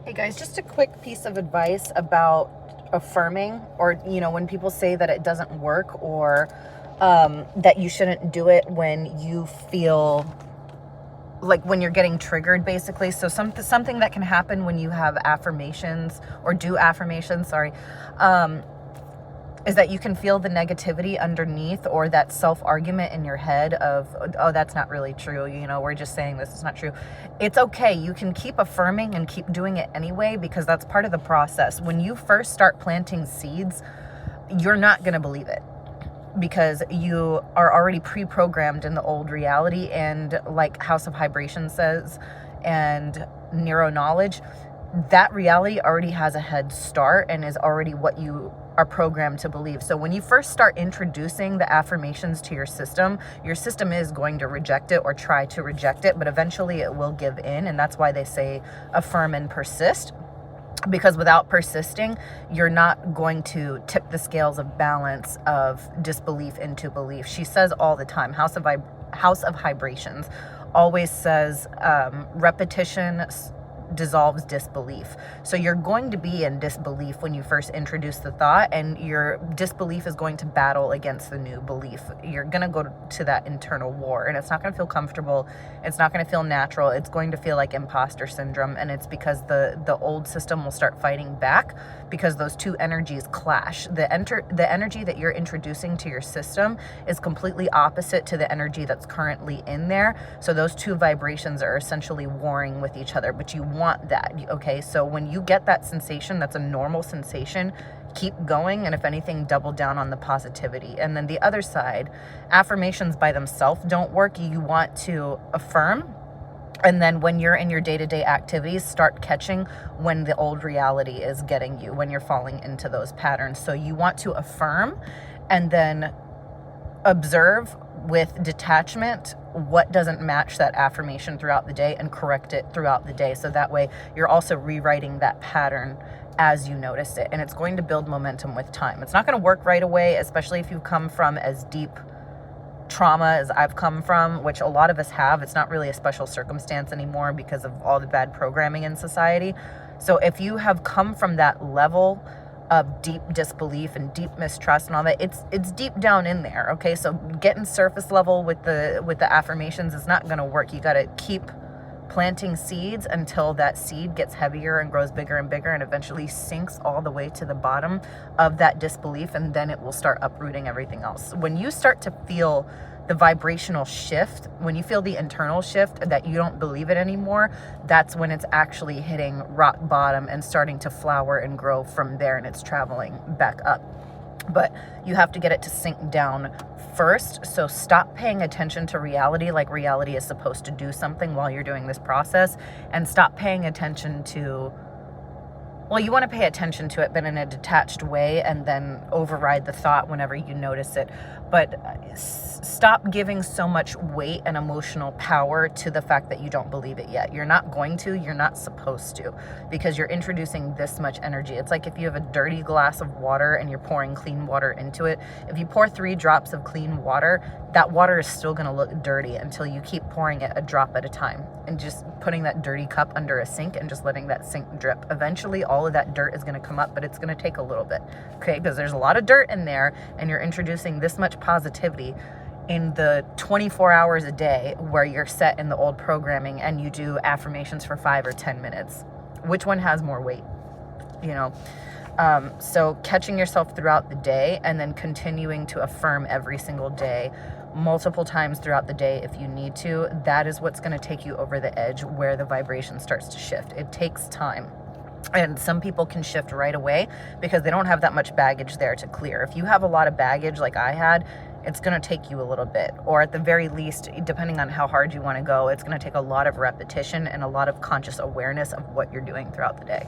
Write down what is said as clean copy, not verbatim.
Hey guys, just a quick piece of advice about affirming, or when people say that it doesn't work, or that you shouldn't do it when you feel like when you're getting triggered, basically. So something that can happen when you have affirmations or do affirmations, sorry, is that you can feel the negativity underneath, or that self-argument in your head of, oh, that's not really true. We're just saying this is not true. It's okay. You can keep affirming and keep doing it anyway, because that's part of the process. When you first start planting seeds, you're not going to believe it, because you are already pre-programmed in the old reality. And like House of Vibration says, and neuro knowledge, that reality already has a head start and is already what you are programmed to believe. So when you first start introducing the affirmations to your system is going to reject it or try to reject it, but eventually it will give in. And that's why they say affirm and persist, because without persisting, you're not going to tip the scales of balance of disbelief into belief. She says all the time, House of Vibrations always says, repetition dissolves disbelief. So you're going to be in disbelief when you first introduce the thought, and your disbelief is going to battle against the new belief. You're going to go to that internal war, and it's not going to feel comfortable. It's not going to feel natural. It's going to feel like imposter syndrome, and it's because the old system will start fighting back, because those two energies clash. The energy that you're introducing to your system is completely opposite to the energy that's currently in there. So those two vibrations are essentially warring with each other, but you want that. Okay, so when you get that sensation, that's a normal sensation, keep going, and if anything, double down on the positivity. And then the other side, affirmations by themselves don't work. You want to affirm, and then when you're in your day-to-day activities, start catching when the old reality is getting you, when you're falling into those patterns. So you want to affirm and then observe with detachment what doesn't match that affirmation throughout the day, and correct it throughout the day. So that way you're also rewriting that pattern as you notice it, and it's going to build momentum with time. It's not going to work right away, especially if you come from as deep trauma as I've come from, which a lot of us have. It's not really a special circumstance anymore because of all the bad programming in society. So if you have come from that level of deep disbelief and deep mistrust and all that, it's deep down in there. Okay, so getting surface level with the affirmations is not going to work. You got to keep planting seeds until that seed gets heavier and grows bigger and bigger, and eventually sinks all the way to the bottom of that disbelief, and then it will start uprooting everything else. When you start to feel the vibrational shift, when you feel the internal shift that you don't believe it anymore, that's when it's actually hitting rock bottom and starting to flower and grow from there, and it's traveling back up. But you have to get it to sink down first. So stop paying attention to reality like reality is supposed to do something while you're doing this process, and stop paying attention to, well, you want to pay attention to it, but in a detached way, and then override the thought whenever you notice it. But stop giving so much weight and emotional power to the fact that you don't believe it yet. You're not going to, you're not supposed to, because you're introducing this much energy. It's like if you have a dirty glass of water and you're pouring clean water into it. If you pour 3 drops of clean water, that water is still going to look dirty until you keep pouring it a drop at a time, and just putting that dirty cup under a sink and just letting that sink drip. Eventually all of that dirt is going to come up, but it's going to take a little bit, okay, because there's a lot of dirt in there, and you're introducing this much positivity in the 24 hours a day where you're set in the old programming, and you do affirmations for 5 or 10 minutes. Which one has more weight? So catching yourself throughout the day, and then continuing to affirm every single day, multiple times throughout the day if you need to, that is what's going to take you over the edge where the vibration starts to shift. It takes time. And some people can shift right away because they don't have that much baggage there to clear. If you have a lot of baggage like I had, it's going to take you a little bit, or at the very least, depending on how hard you want to go, it's going to take a lot of repetition and a lot of conscious awareness of what you're doing throughout the day.